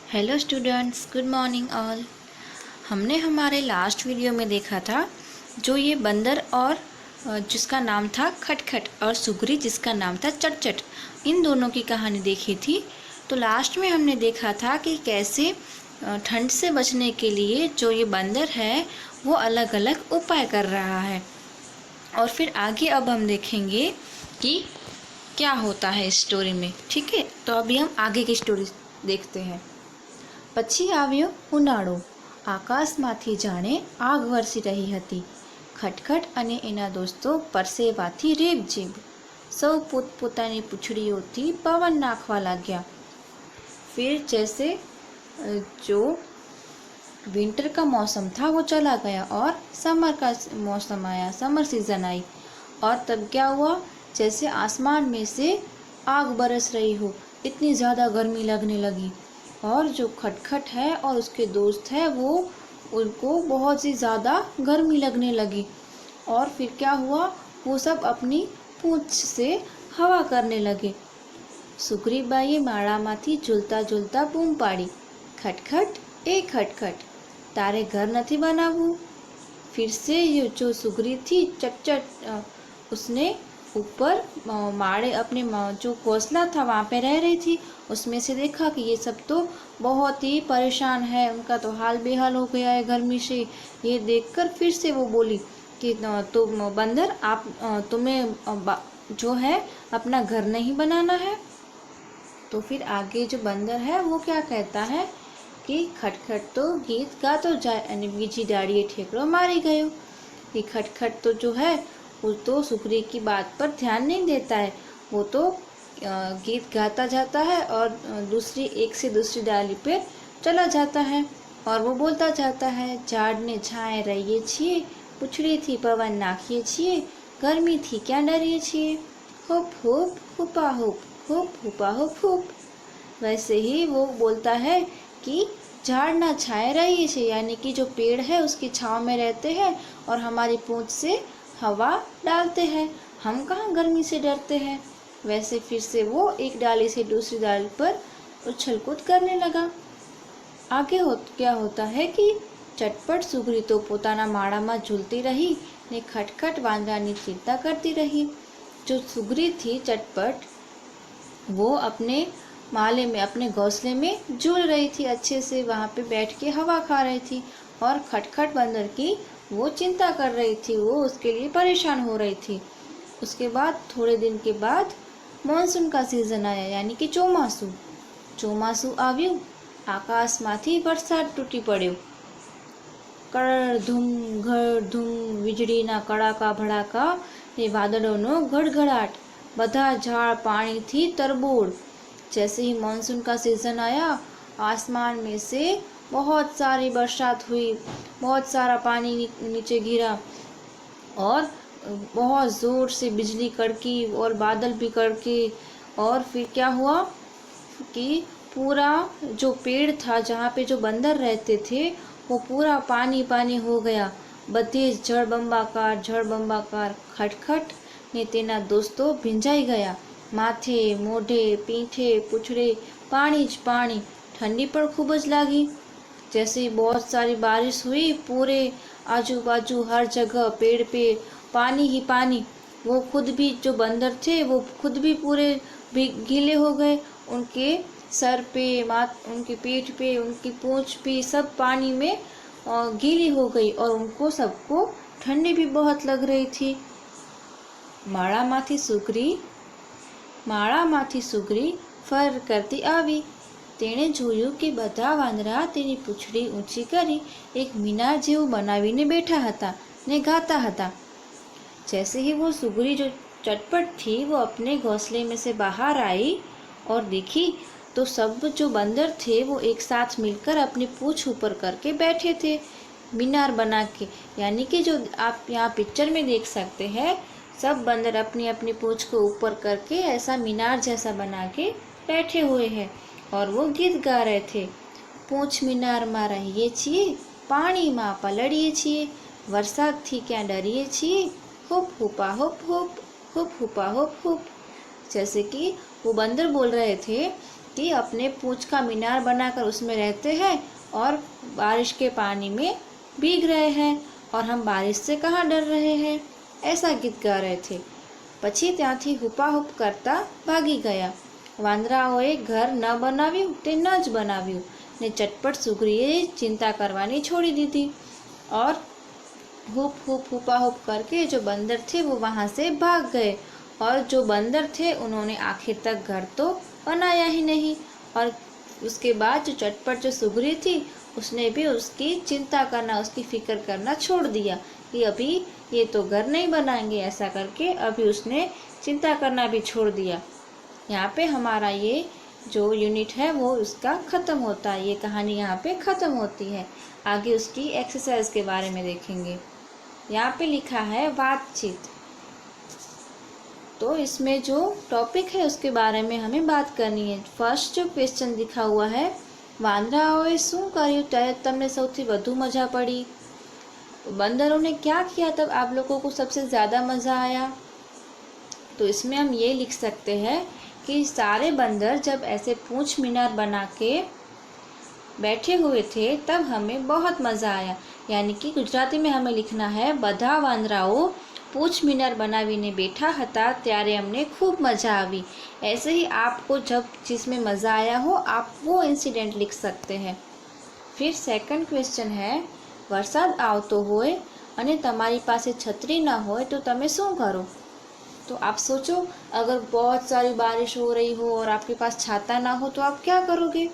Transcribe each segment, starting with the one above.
Hello students, good morning all. हमने हमारे last video में देखा था जो ये बंदर और जिसका नाम था खटखट और सुगरी जिसका नाम था चटचट, इन दोनों की कहानी देखी थी। तो लास्ट में हमने देखा था कि कैसे ठंड से बचने के लिए जो ये बंदर है वो अलग अलग उपाय कर रहा है। और फिर आगे अब हम देखेंगे कि क्या होता है इस स्टोरी में। ठीक है, तो अभी हम आगे की स्टोरी देखते हैं। પછી આવ્યો ઉનાળો। આકાશમાંથી જાણે આગ વરસી રહી હતી। ખટખટ અને એના દોસ્તો પરસેવાથી રેબઝેબ। સૌ પોતપોતાની પૂંછડીઓથી પવન નાખવા लाग्યા। फिर जैसे जो विंटर का मौसम था वो चला गया और समर का मौसम आया, समर सीज़न आई। और तब क्या हुआ, जैसे आसमान में से आग बरस रही हो, इतनी ज़्यादा गर्मी लगने लगी। और जो खटखट है और उसके दोस्त है वो उनको बहुत सी ज़्यादा गर्मी लगने लगी। और फिर क्या हुआ, वो सब अपनी पूंछ से हवा करने लगे। सुग्रीबाईए माळामांथी झूलता झूलता बूम पाड़ी, खटखट ए खटखट, तारे घर नहीं बनावू। फिर से ये जो सुग्री थी चटचट उसने ऊपर माड़े अपने जो घोंसला था वहाँ पे रह रही थी, उसमें से देखा कि ये सब तो बहुत ही परेशान है, उनका तो हाल बेहाल हो गया है गर्मी से। ये देखकर फिर से वो बोली कि तुम बंदर, आप तुम्हें जो है अपना घर नहीं बनाना है। तो फिर आगे जो बंदर है वो क्या कहता है कि खटखट तो गीत गा तो जाए અને બીજી डाड़िए ठेकड़ो मारी गयो। कि खटखट तो जो है वो तो सुग्री की बात पर ध्यान नहीं देता है, वो तो गीत गाता जाता है और दूसरी एक से दूसरी डाली पे चला जाता है। और वो बोलता जाता है, झाड़ने छाए रहिए छिए, पूछड़ी थी पवन नाखिए छिए, गर्मी थी क्या डरिए छिए, hoop hoop हुपा hoop, hoop हुपा hoop hoop. वैसे ही वो बोलता है कि झाड़ ना छाए रहिए छिए, यानी कि जो पेड़ है उसकी छाँव में रहते हैं और हमारी पूंछ से हवा डालते हैं, हम कहाँ गर्मी से डरते हैं। वैसे फिर से वो एक डाली से दूसरी डाली पर उछल कूद करने लगा। आगे क्या होता है कि चटपट सुगरी तो पोताना माळामां झूलती रही ने खटखट वांदरानी चिंता करती रही। जो सुगरी थी चटपट, वो अपने माले में, अपने घोंसले में झूल रही थी, अच्छे से वहाँ पे बैठ के हवा खा रही थी। और खटखट बंदर की वो चिंता कर रही थी, वो उसके लिए परेशान हो रही थी। उसके बाद थोड़े दिन के बाद मॉनसून का सीज़न आया, यानी कि ચોમાસું। ચોમાસું આવ્યું, આકાશમાંથી વરસાદ તૂટી પડ્યો। કળધૂમ ઘડધૂમ વીજળીના કડાકા ભડાકા ને વાદળોનો ગડગડાટ, બધા ઝાડ પાણીથી तरबूड़। जैसे ही मॉनसून का सीज़न आया, आसमान में से बहुत सारी बरसात हुई, बहुत सारा पानी नीचे गिरा और बहुत ज़ोर से बिजली कड़की और बादल भी कड़के। और फिर क्या हुआ कि पूरा जो पेड़ था जहाँ पे जो बंदर रहते थे वो पूरा पानी पानी हो गया, बधे जળબંબાકાર। खटखट ने तेना दोस्तों भींजाई गया, माथे मोढे पीठे पूछड़े पानी ज पानी। ठंडी पर खूब ज लागी। जैसे ही बहुत सारी बारिश हुई, पूरे आजू बाजू हर जगह पेड़ पे पानी ही पानी। वो खुद भी, जो बंदर थे वो खुद भी पूरे भी गीले हो गए, उनके सर पे, उनकी पीठ पे, उनकी पूंछ पे सब पानी में गीली हो गई और उनको सबको ठंडी भी बहुत लग रही थी। માળામાંથી સુગરી ફર કરતી આવી। તેણે જોયું કે બધા વાંદરા તેની પૂંછડી ઊંચી કરી એક મીનાર જેવું બનાવીને બેઠા હતા ને ગાતા હતા। जैसे ही वो सुगरी जो चटपट थी वो अपने घोंसले में से बाहर आई और देखी तो सब जो बंदर थे वो एक साथ मिलकर अपनी पूंछ ऊपर करके बैठे थे मीनार बना के। यानी कि जो आप यहाँ पिक्चर में देख सकते हैं, सब बंदर अपनी अपनी पूंछ को ऊपर करके ऐसा मीनार जैसा बना के बैठे हुए हैं और वो गीत गा रहे थे। पूंछ मीनार में रहिए छिए, पानी में पलड़िए छिए, वरसाद थी क्या डरिए छिए, hoop हुपा hoop hoop, hoop हुपा hoop hoop. जैसे कि वो बंदर बोल रहे थे कि अपने पूंछ का मीनार बनाकर उसमें रहते हैं और बारिश के पानी में भीग रहे हैं और हम बारिश से कहाँ डर रहे हैं, ऐसा गीत गा रहे थे। પછી ત્યાંથી હુપાહુપ કરતા ભાગી ગયા। વાંદરાઓએ ઘર ન બનાવ્યું તે ન જ બનાવ્યું ને ચટપટ સુગ્રીએ चिंता करवानी छोड़ी दी थी और हुप हुप हुपाहुप करके जो बंदर थे वो वहाँ से भाग गए। और जो बंदर थे उन्होंने आखिर तक घर तो बनाया ही नहीं। और उसके बाद जो चटपट जो सुगरी थी उसने भी उसकी चिंता करना, उसकी फिक्र करना छोड़ दिया कि अभी ये तो घर नहीं बनाएंगे, ऐसा करके अभी उसने चिंता करना भी छोड़ दिया। यहाँ पे हमारा ये जो यूनिट है वो उसका ख़त्म होता है, ये कहानी यहाँ पे ख़त्म होती है। आगे उसकी एक्सरसाइज के बारे में देखेंगे। यहाँ पे लिखा है बातचीत, तो इसमें जो टॉपिक है उसके बारे में हमें बात करनी है। फर्स्ट जो क्वेश्चन दिखा हुआ है, વાંદરાઓએ શું કર્યું ત્યારે તમને સૌથી વધુ મજા પડી? बंदरों ने क्या किया तब आप लोगों को सबसे ज़्यादा मज़ा आया? तो इसमें हम ये लिख सकते हैं कि सारे बंदर जब ऐसे पूंछ मीनार बना के बैठे हुए थे तब हमें बहुत मज़ा आया। यानी कि गुजराती में हमें लिखना है, બધા વાંદરાઓ पूंछ मीनार बनावीने बैठा हता त्यारे अमने खूब मज़ा आवी। ऐसे ही आपको जब जिसमें मज़ा आया हो आप वो इंसिडेंट लिख सकते हैं। फिर सेकंड क्वेश्चन है, वरसाद आवतो होय अने तमारी पासे छतरी ना होय तो तमे शुं करो? तो आप सोचो, अगर बहुत सारी बारिश हो रही हो और आपके पास छाता ना हो तो आप क्या करोगे?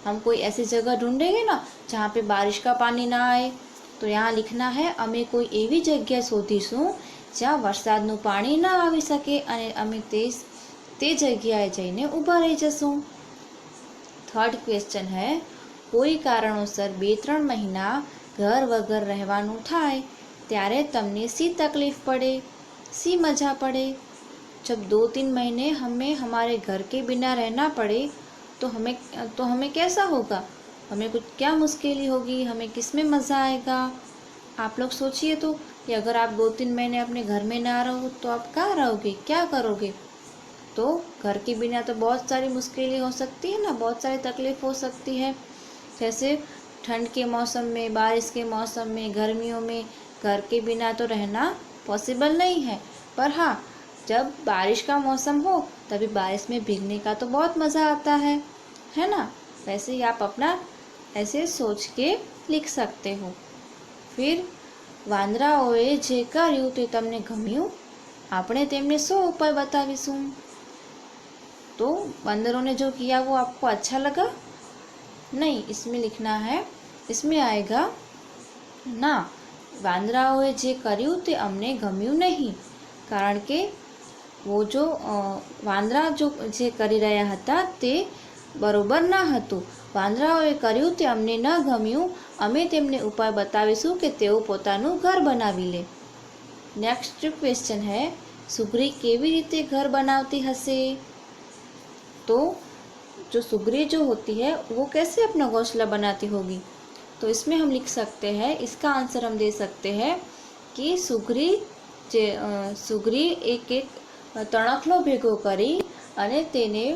हम कोई ऐसी जगह ढूंढेंगे ना जहाँ पे बारिश का पानी ना आए। तो यहाँ लिखना है, अमे कोई एवी जग्या शोधीशुं જ્યાં વરસાદનું પાણી ન આવી શકે અને અમે તે જગ્યાએ જઈને ઊભા રહી જશું। થર્ડ ક્વેશ્ચન है, કોઈ કારણોસર 2-3 મહિના ઘર વગર રહેવાનું થાય ત્યારે તમને सी तकलीफ पड़े, सी मज़ा पड़े? जब 2-3 महीने हमें हमारे घर के बिना रहना पड़े तो हमें कैसा होगा? हमें कुछ क्या मुश्किल होगी, हमें किस में मज़ा आएगा? आप लोग सोचिए तो कि अगर आप 2-3 महीने अपने घर में ना रहो तो आप कहाँ रहोगे, क्या करोगे? तो घर के बिना तो बहुत सारी मुश्किलें हो सकती है ना, बहुत सारी तकलीफ़ हो सकती है। जैसे ठंड के मौसम में, बारिश के मौसम में, गर्मियों में घर के बिना तो रहना पॉसिबल नहीं है। पर हाँ, जब बारिश का मौसम हो तभी बारिश में भीगने का तो बहुत मज़ा आता है ना? वैसे ही आप अपना ऐसे सोच के लिख सकते हो। फिर વાંદરાઓએ જે કર્યું તે તમને ગમ્યું? આપણે તેમને શો ઉપાય बतावीशुं? तो बंदरों ने जो किया वो आपको अच्छा लगा? नहीं, इसमें लिखना है, इसमें आएगा ना, વાંદરાઓએ જે કર્યું તે અમને ગમ્યું નહીં। કારણ કે वो जो વાંદરા જે કરી રહ્યા હતા તે બરોબર ના હતું। વાંદરાઓએ કર્યું તે અમને ન ગમ્યું, અમે તેમને ઉપાય બતાવીશું કે તેઓ પોતાનું ઘર બનાવી લે। નેક્સ્ટ ક્વેશ્ચન है, સુગ્રી કેવી રીતે ઘર બનાવતી હશે? तो जो सुग्री जो होती है वो कैसे अपना घोंसला बनाती होगी? तो इसमें हम लिख सकते हैं, इसका आंसर हम दे सकते हैं कि सुग्री एक तणखलो भेगो करी अने तेने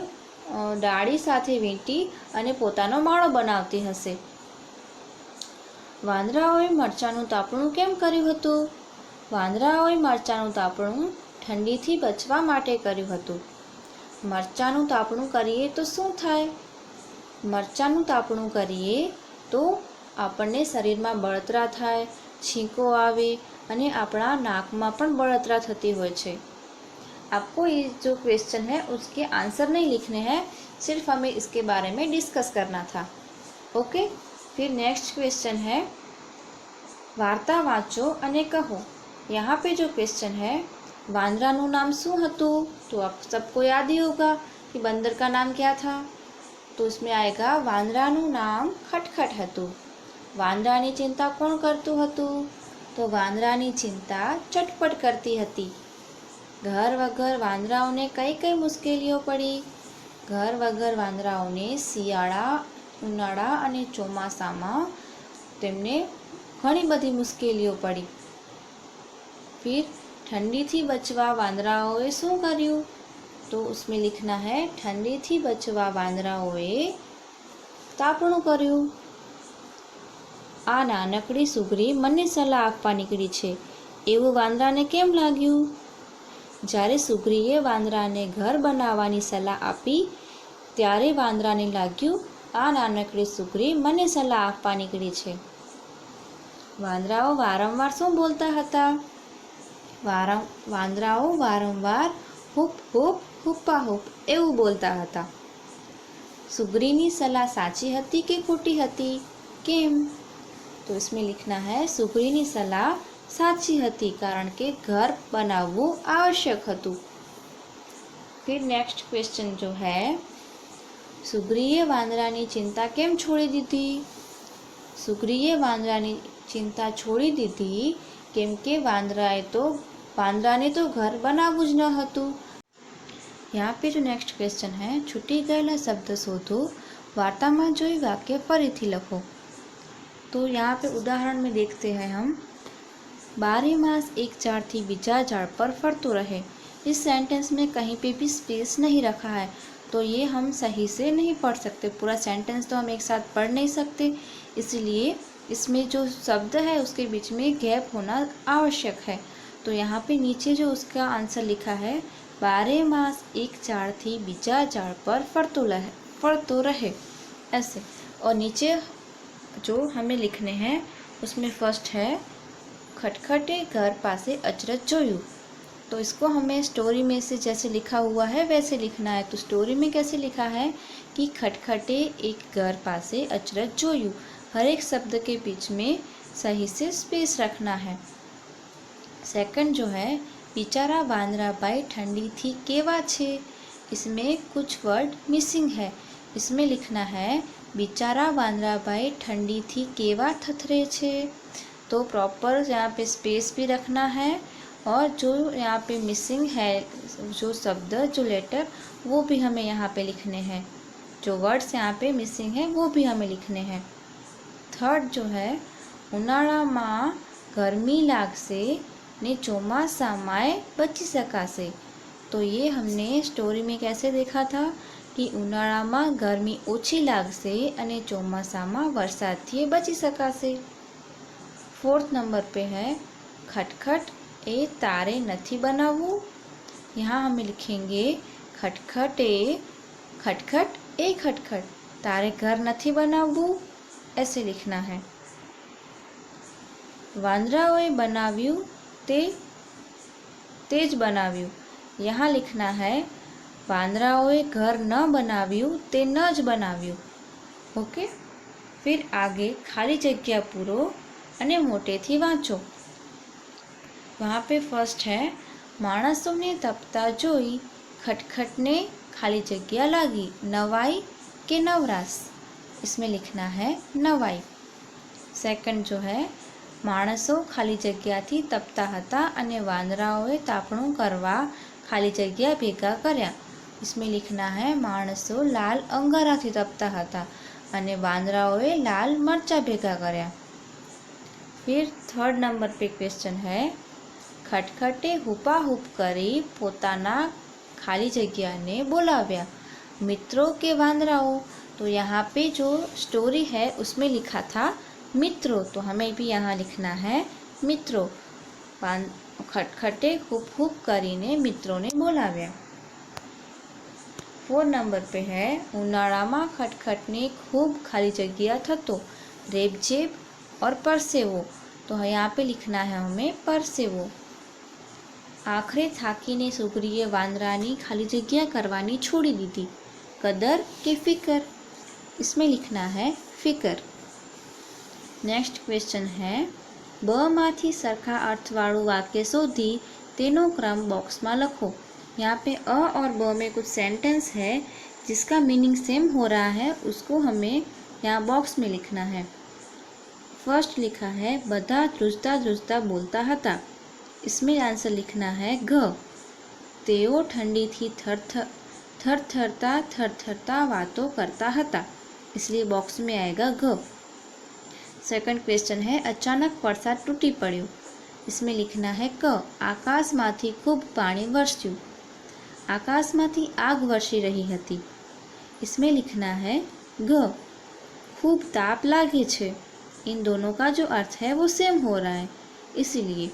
डाળી સાથે વીંટી અને પોતાનો માળો બનાવતી હશે। વાંદરાઓએ મરચાંનું તાપણું કેમ કર્યું હતું? વાંદરાઓએ મરચાંનું તાપણું ઠંડીથી બચવા માટે કર્યું હતું। મરચાંનું તાપણું કરીએ તો શું થાય? મરચાંનું તાપણું કરીએ તો આપણને શરીરમાં બળતરા થાય, છીંકો આવે અને આપણા નાકમાં પણ બળતરા થતી હોય છે। आपको ये जो क्वेश्चन है उसके आंसर नहीं लिखने हैं, सिर्फ हमें इसके बारे में डिस्कस करना था। ओके, फिर नेक्स्ट क्वेश्चन है, वार्ता वाँचो अने कहो। यहाँ पे जो क्वेश्चन है, वांदराનું नाम શું હતું? तो आप सबको याद ही होगा कि बंदर का नाम क्या था। तो इसमें आएगा, વાંદરાનું નામ ખટખટ હતું। વાંદરાની चिंता કોણ કરતું હતું? तो વાંદરાની चिंता ચટપટ કરતી હતી। घर वगर वांदराओने कई कई मुश्केलियों पड़ी? घर वगर वांदराओने शियाळा, उनाळा अने ચોમાસામાં तेमने घणी बधी मुश्केलियों पड़ी। फिर ठंडी थी बचवा वांदराओए शुं कर्युं? तो उसमें लिखना है ठंडीથી બચવા વાંદરાઓએ તાપણું કર્યું। આ નાનકડી સુગરી મને સલાહ આપવા નીકળી છે એવું વાંદરાને કેમ લાગ્યું? જ્યારે સુગરીએ વાંદરાને ઘર બનાવવાની સલાહ આપી ત્યારે વાંદરાને લાગ્યું આ નાનકડી સુગરી મને સલાહ આપવા નીકળી છે। વાંદરાઓ વારંવાર શું બોલતા હતા? વાંદરાઓ વારંવાર હૂપ હૂપ હુપ્પા હૂપ એવું બોલતા હતા। સુગરીની સલાહ સાચી હતી કે ખોટી હતી? કેમ? तो इसमें लिखना है सुगरीनी सलाह साची हती कारण के घर बनावવું आवश्यक હતું। फिर नेक्स्ट क्वेश्चन जो है सुग्रीए वांदरानी चिंता केम छोड़ी दीधी? सुग्रीए वांदरानी चिंता छोड़ी दीधी केम के वांदराने तो घर बनावવું જ न હતું। यहाँ पे जो नेक्स्ट क्वेश्चन है छूटी गયેલા शब्द शोधो वार्तामां जोई वाक्य फरीथी लखो। तो यहाँ पे उदाहरण में देखते हैं हम 12 मास एक झाड़ थी बीजा झाड़ पर फरतो रहे। इस सेंटेंस में कहीं पे भी स्पेस नहीं रखा है तो ये हम सही से नहीं पढ़ सकते। पूरा सेंटेंस तो हम एक साथ पढ़ नहीं सकते, इसलिए इसमें जो शब्द है उसके बीच में गैप होना आवश्यक है। तो यहाँ पे नीचे जो उसका आंसर लिखा है 12 मास एक झाड़ थी बीजा झाड़ पर फरतो रहे ऐसे। और नीचे जो हमें लिखने हैं उसमें फर्स्ट है खटखटे घर पासे अचरज जोयू। तो इसको हमें स्टोरी में से जैसे लिखा हुआ है वैसे लिखना है। तो स्टोरी में कैसे लिखा है कि खटखटे एक घर पासे अचरज जोयू। हर एक शब्द के बीच में सही से स्पेस रखना है। सेकंड जो है बिचारा वांदरा भाई ठंडी थी केवा छे। इसमें कुछ वर्ड मिसिंग है। इसमें लिखना है बिचारा वांदरा भाई ठंडी थी केवा थथरे छे। तो प्रॉपर यहाँ पे स्पेस भी रखना है और जो यहाँ पे मिसिंग है जो शब्द जो लेटर वो भी हमें यहाँ पे लिखने हैं। जो वर्ड्स यहाँ पे मिसिंग है वो भी हमें लिखने हैं। थर्ड जो है उनाळा मां गर्मी लागसे ने ચોમાસામાં બચી શકાશે। तो ये हमने स्टोरी में कैसे देखा था कि उनाळाમાં गर्मी ओછી लागશે અને ચોમાસામાં વરસાદથી બચી શકાશે। फोर्थ नंबर पे है खटखट ए तारे नथी बनावू। यहाँ हमें लिखेंगे खटखट ए खटखट तारे घर नथी बनावू ऐसे लिखना है। वांदराओए बनाव्यू तेज बनाव्यू। यहाँ लिखना है वांदराओए घर न बनाव्यू ते न ज बनाव्यू। ओके। फिर आगे खाली जग्या पूरो अने मोटेथी वाँचो। वहाँ पे फर्स्ट है माणसोने तपता जोई खटखटने खाली जग्या लागी नवाई के नवरास। इसमें लिखना है नवाई। सेकंड जो है माणसो खाली जग्याथी तपता हता अने वांदराओए तापणुं करवा खाली जग्या भेगा कर्या। इसमें लिखना है माणसो लाल अंगाराथी तपता हता अने वांदराओए लाल मरचा भेगा कर्या। फिर थर्ड नंबर पे क्वेश्चन है खटखटे हुपा हुप करी पोताना खाली जग्या ने बोलाव्या मित्रों के वांदराओ। तो यहाँ पे जो स्टोरी है उसमें लिखा था मित्रों, तो हमें भी यहाँ लिखना है मित्रों। खटखटे हुप हुप करीने मित्रों ने बोलाव्या। 4 नंबर पे है उनाळामां खटखटने खूब खाली जग्या थतो रेबझेब और परसेवो। तो यहाँ पे लिखना है हमें परसेवो। आखरे थाकीने सुग्रीए वांदरानी खाली जग्या करवानी छोड़ी दीधी कदर के फिकर। इसमें लिखना है फिकर। नेक्स्ट क्वेश्चन है ब माथी सरखा अर्थवाळुं वाक्य शोधी तेनो क्रम बॉक्स में लखो। यहाँ पे अ और ब में कुछ सेंटेंस है जिसका मीनिंग सेम हो रहा है, उसको हमें यहाँ बॉक्स में लिखना है। फर्स्ट लिखा है बधा ध्रुजता ध्रुजता बोलता हता। इसमें आंसर लिखना है घ। तेओ ठंडी थी थरथरता वातो करता हता, इसलिए बॉक्स में आएगा घ। सेकंड क्वेश्चन है अचानक वरसाद तूटी पड़्यो। इसमें लिखना है क। आकाशमांथी खूब पाणी वरस्युं। આકાશમાંથી આગ વર્ષી રહી હતી. इसमें लिखना है ग. खूब ताप लागे छे. इन दोनों का जो अर्थ है वो सेम हो रहा है, इसीलिए.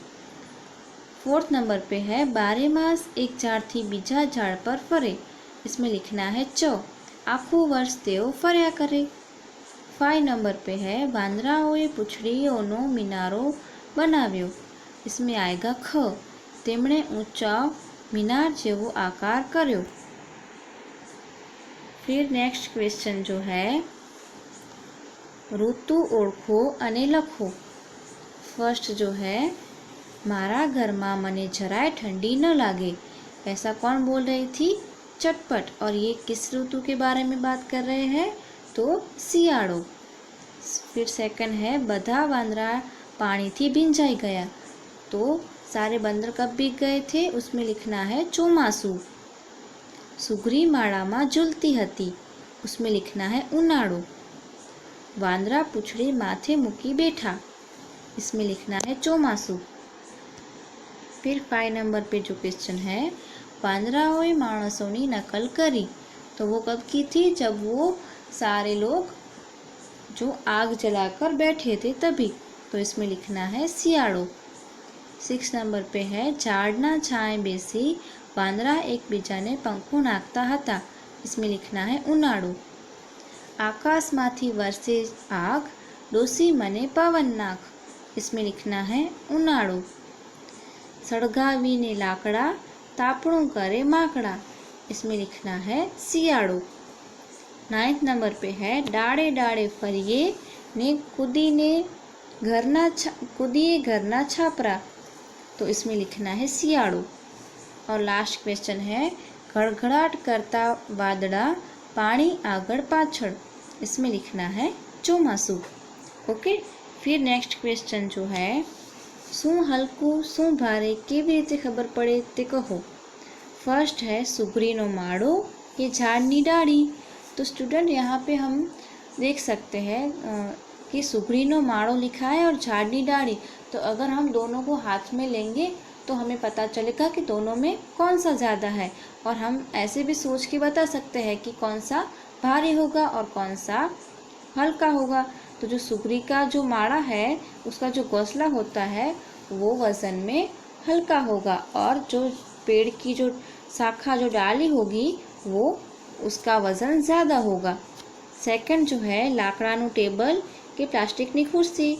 4th नंबर पे है बारे मास एक झाड़ थी बीजा झाड़ पर फरे. इसमें लिखना है च. आखो वर्ष तेओ फर्या करे. 5 नंबर पे है वांदराओए पूछड़ीओनो मीनारो बनाव्यो. इसमें आएगा ख. तेमणे ऊंचा मीनार जेवो आकार कर्यो. फिर नेक्स्ट क्वेश्चन जो है ऋतु ओळखो अने लखो. फर्स्ट जो है मारा घर में मने जराय ठंडी न लागे. ऐसा कौन बोल रही थी? चटपट. और ये किस ऋतु के बारे में बात कर रहे हैं? तो सियाड़ो. फिर सेकंड है बधा वांदरा पानी थी भींजाई गया. तो सारे बंदर कब भीग गए थे? उसमें लिखना है चोमासू. सुगरी माड़ा में झूलती हती. उसमें लिखना है उनाड़ो. वांदरा पूछड़ी माथे मूकी बैठा. इसमें लिखना है चोमासू. फिर 5 नंबर पे जो क्वेश्चन है वांदराओए माणसोनी नकल करी. तो वो कब की थी? जब वो सारे लोग जो आग जलाकर बैठे थे तभी. तो इसमें लिखना है सियाड़ो. 6 नंबर पे है झाड़ना छाए बेसी वांदरा एक बीजाने पंखो नाखता हता. इसमें लिखना है उनाड़ो. आकाशमांथी वरसे आग डोसी मने पवन नाख. इसमें लिखना है उनाड़ो. सળગાવીને लाकड़ा तापणुं करे माकड़ा. इसमें लिखना है सियाड़ो. 9th नंबर पे है डाड़े डाड़े फरिए ने कूदीए घरना छापरा. तो इसमें लिखना है सियाड़ो. और लास्ट क्वेश्चन है गड़गड़ाट करता वादड़ा पानी आगड़ पाछड़. इसमें लिखना है चोमासू. ओके. फिर नेक्स्ट क्वेश्चन जो है शू हल्कू शू भारे केवी रीते खबर पड़े ते कहो. फर्स्ट है सुगरीनो माड़ो ये झाड़नी डाड़ी. तो स्टूडेंट यहाँ पे हम देख सकते हैं कि सुगरीनो माड़ो लिखा है और झाड़नी डाड़ी. तो अगर हम दोनों को हाथ में लेंगे तो हमें पता चलेगा कि दोनों में कौन सा ज़्यादा है. और हम ऐसे भी सोच के बता सकते हैं कि कौन सा भारी होगा और कौन सा हल्का होगा. तो जो सुगरी का जो माड़ा है उसका जो घोंसला होता है वो वज़न में हल्का होगा और जो पेड़ की जो शाखा जो डाली होगी वो उसका वज़न ज़्यादा होगा. सेकंड जो है लाकड़ाનું टेबल के प्लास्टिकની कुर्सी.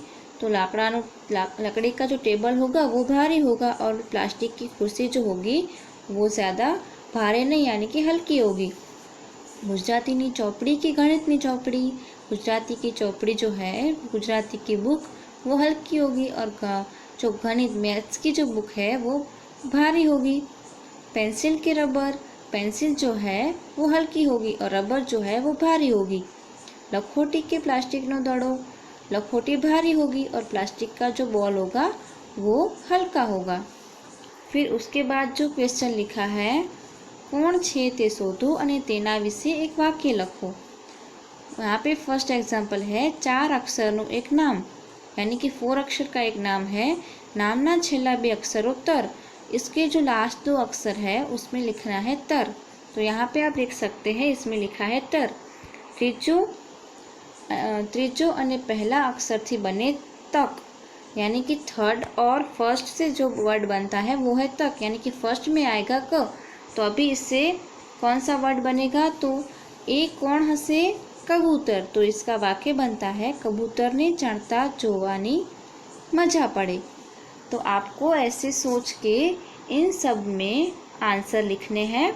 तो लकड़ी का जो टेबल होगा वो भारी होगा और प्लास्टिक की कुर्सी जो होगी वो ज़्यादा भारे नहीं यानी कि हल्की होगी. गुजराती चौपड़ी की गणितनी चौपड़ी. गुजराती की चौपड़ी जो है गुजराती की बुक वो हल्की होगी और जो गणित मैथ्स की जो बुक है वो भारी होगी. पेंसिल के रबर. पेंसिल जो है वो हल्की होगी और रबर जो है वो भारी होगी. लखोटी के प्लास्टिक नो दड़ो. लखोटी भारी होगी और प्लास्टिक का जो बॉल होगा वो हल्का होगा. फिर उसके बाद जो क्वेश्चन लिखा है कोण छे ते शोधो अने तेना विषे एक वाक्य लखो. यहाँ पे फर्स्ट एग्जाम्पल है 4 अक्षरનું एक नाम यानी कि 4 अक्षर का एक नाम है. नामना छेल्ला 2 अक्षरों तर. इसके जो लास्ट 2 अक्षर है उसमें लिखना है तर. तो यहाँ पे आप देख सकते हैं इसमें लिखा है तर. त्रीजो अने पहला अक्षर थी बने तक यानी कि थर्ड और फर्स्ट से जो वर्ड बनता है वो है तक यानी कि फर्स्ट में आएगा क. तो अभी इससे कौन सा वर्ड बनेगा? तो एक कौन हसे? कबूतर. तो इसका वाक्य बनता है कबूतर ने चढ़ता जोवानी मजा पड़े. तो आपको ऐसे सोच के इन सब में आंसर लिखने हैं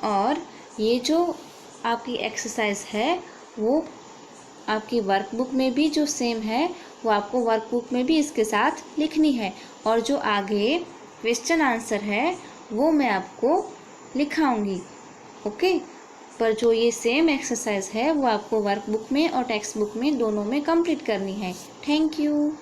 और ये जो आपकी एक्सरसाइज है वो आपकी वर्कबुक में भी जो सेम है वो आपको वर्कबुक में भी इसके साथ लिखनी है. और जो आगे क्वेश्चन आंसर है वो मैं आपको लिखाऊंगी. ओके. पर जो ये सेम एक्सरसाइज है वो आपको वर्कबुक में और टेक्स्ट बुक में दोनों में कंप्लीट करनी है. Thank you.